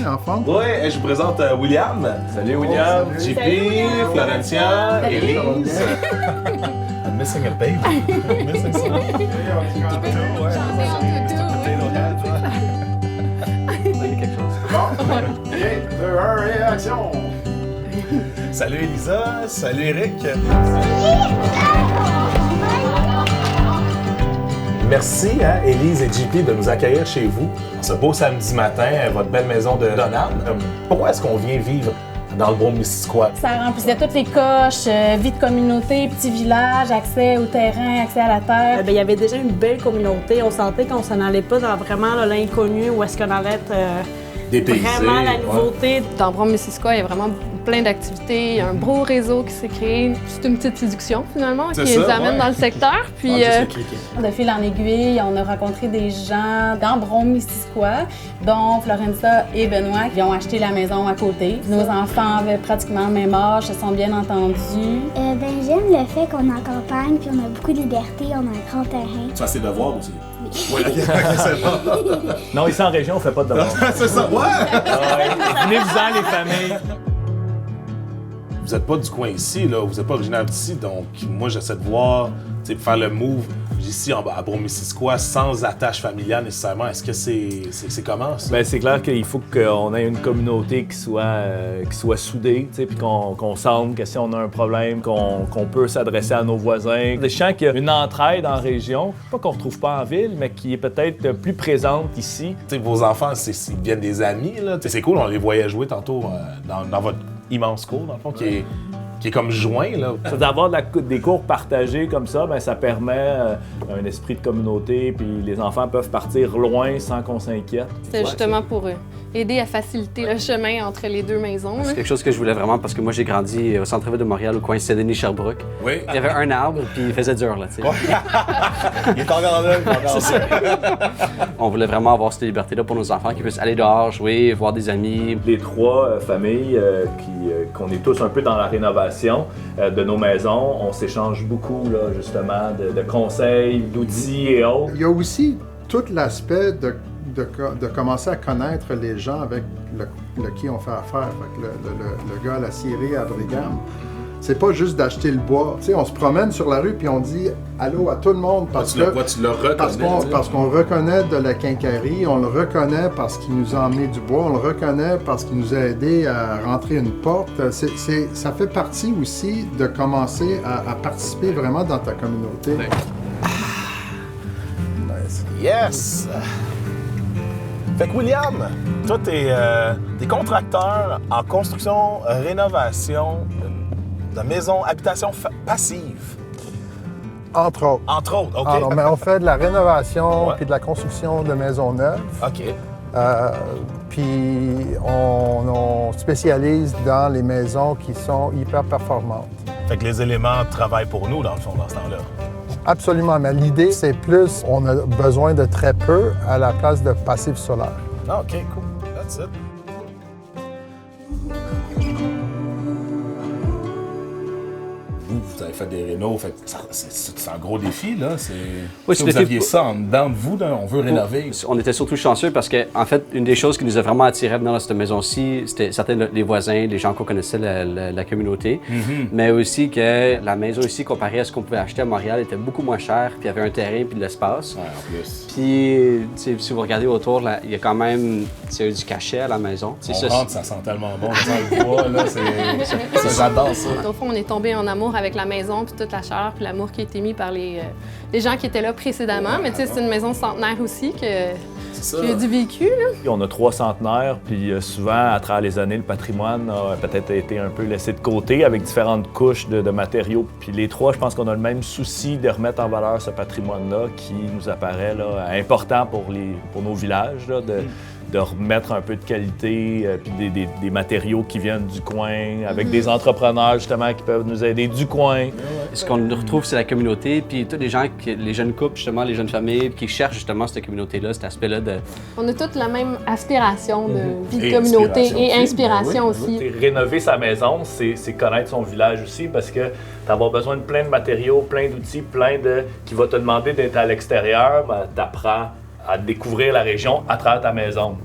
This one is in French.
en forme? Oui, je vous présente William. Salut William. Salut. JP, Florentia, Élise. I'm missing a baby. I'm missing something. Bon, 3, 2, 1 et action! Salut Elisa. Salut Eric. Merci, Élise et JP, de nous accueillir chez vous. Ce beau samedi matin, à votre belle maison de Donham. Pourquoi est-ce qu'on vient vivre dans le Brome-Missisquoi? Ça remplissait toutes les coches, vie de communauté, petit village, accès au terrain, accès à la terre. Il y avait déjà une belle communauté. On sentait qu'on s'en allait pas dans vraiment là, l'inconnu où est-ce qu'on allait être Dépaysé, vraiment la nouveauté. Dans Brome-Missisquoi, il y a vraiment plein d'activités. Il y a un beau réseau qui s'est créé. C'est une petite séduction, finalement, qui nous amène dans le secteur. Puis, De fil en aiguille, on a rencontré des gens dans Brome-Missisquoi, dont Florentia et Benoît, qui ont acheté la maison à côté. Nos enfants avaient pratiquement le même âge, se sont bien entendus. J'aime le fait qu'on est en campagne, puis on a beaucoup de liberté, on a un grand terrain. Tu fais ses devoirs aussi? Oui, ok, c'est bon. Non, ici en région, on fait pas de devoirs. C'est ça, ouais! Venez-vous-en les familles. Vous n'êtes pas du coin ici, là. Vous n'êtes pas originaire d'ici, donc moi, j'essaie de voir, tu sais, faire le move ici à Brome-Missisquoi sans attache familiale nécessairement. Est-ce que c'est comment, ça? Ben, c'est clair qu'il faut qu'on ait une communauté qui soit soudée, tu sais, puis qu'on sente que si on a un problème, qu'on peut s'adresser à nos voisins. Je sens qu'il y a une entraide en région, pas qu'on retrouve pas en ville, mais qui est peut-être plus présente ici. Tu sais, vos enfants, ils viennent des amis, là. Tu sais, c'est cool, on les voyait jouer tantôt dans votre immense cour, dans le fond, qui est comme joint, là. D'avoir des cours partagés comme ça, ben, ça permet un esprit de communauté, puis les enfants peuvent partir loin sans qu'on s'inquiète. c'était justement pour aider à faciliter le chemin entre les deux maisons. C'est quelque chose que je voulais vraiment parce que moi j'ai grandi au centre-ville de Montréal, au coin Saint-Denis-Sherbrooke. Oui. Il y avait un arbre puis il faisait dur là, tu sais. Il est encore là, On voulait vraiment avoir cette liberté-là pour nos enfants, qu'ils puissent aller dehors, jouer, voir des amis. Les trois familles qu'on est tous un peu dans la rénovation de nos maisons, on s'échange beaucoup là, justement de conseils, d'outils et autres. Il y a aussi tout l'aspect de commencer à connaître les gens avec qui on fait affaire. Fait que le gars à la scierie à Brigam, c'est pas juste d'acheter le bois. Tu sais, on se promène sur la rue puis on dit allô à tout le monde parce tu le reconnais. parce qu'on le reconnaît de la quincaillerie, on le reconnaît parce qu'il nous a emmené du bois, on le reconnaît parce qu'il nous a aidé à rentrer une porte. Ça fait partie aussi de commencer à participer vraiment dans ta communauté. Yes! Fait que William, toi, t'es contracteur en construction, rénovation de maisons, habitation passive. Entre autres. Entre autres, OK. Alors, mais on fait de la rénovation Ouais. puis de la construction de maisons neuves. OK. Puis on spécialise dans les maisons qui sont hyper performantes. Fait que les éléments travaillent pour nous, dans le fond, dans ce temps-là. Absolument, mais l'idée, c'est plus, on a besoin de très peu à la place de passif solaire. Ah, OK, cool. That's it. Vous avez fait des rénaux, fait que c'est un gros défi, là. Oui, Si c'est vous le aviez défi. ça en dedans de vous, là, on veut rénover. On était surtout chanceux parce que, en fait, une des choses qui nous a vraiment attirés dans cette maison-ci, c'était certains les voisins, les gens qu'on connaissait, la communauté, mais aussi que la maison ici, comparée à ce qu'on pouvait acheter à Montréal, était beaucoup moins chère, puis il y avait un terrain puis de l'espace. Ouais, en plus. Puis, si vous regardez autour, là, il y a quand même du cachet à la maison. On rentre, ça sent tellement bon, ça sent le bois, là, j'adore ça. Au fond, on est tombé en amour avec la maison, puis toute la chaleur, puis l'amour qui a été mis par les gens qui étaient là précédemment. Mais tu sais, c'est une maison centenaire aussi qui a du vécu, là. Puis on a 3 centenaires, puis souvent, à travers les années, le patrimoine a peut-être été un peu laissé de côté avec différentes couches de matériaux. Puis les trois, je pense qu'on a le même souci de remettre en valeur ce patrimoine-là qui nous apparaît là, important pour nos villages, là, de remettre un peu de qualité, puis des matériaux qui viennent du coin, avec des entrepreneurs justement qui peuvent nous aider du coin. Ce qu'on retrouve, c'est la communauté, puis tous les gens, les jeunes couples, justement, les jeunes familles, qui cherchent justement cette communauté-là, cet aspect-là de... On a toutes la même aspiration de vie de Et communauté inspiration et aussi. inspiration Oui, aussi. rénover sa maison, c'est connaître son village aussi parce que tu vas besoin de plein de matériaux, plein d'outils, qui va te demander d'être à l'extérieur, ben, t'apprends à découvrir la région à travers ta maison.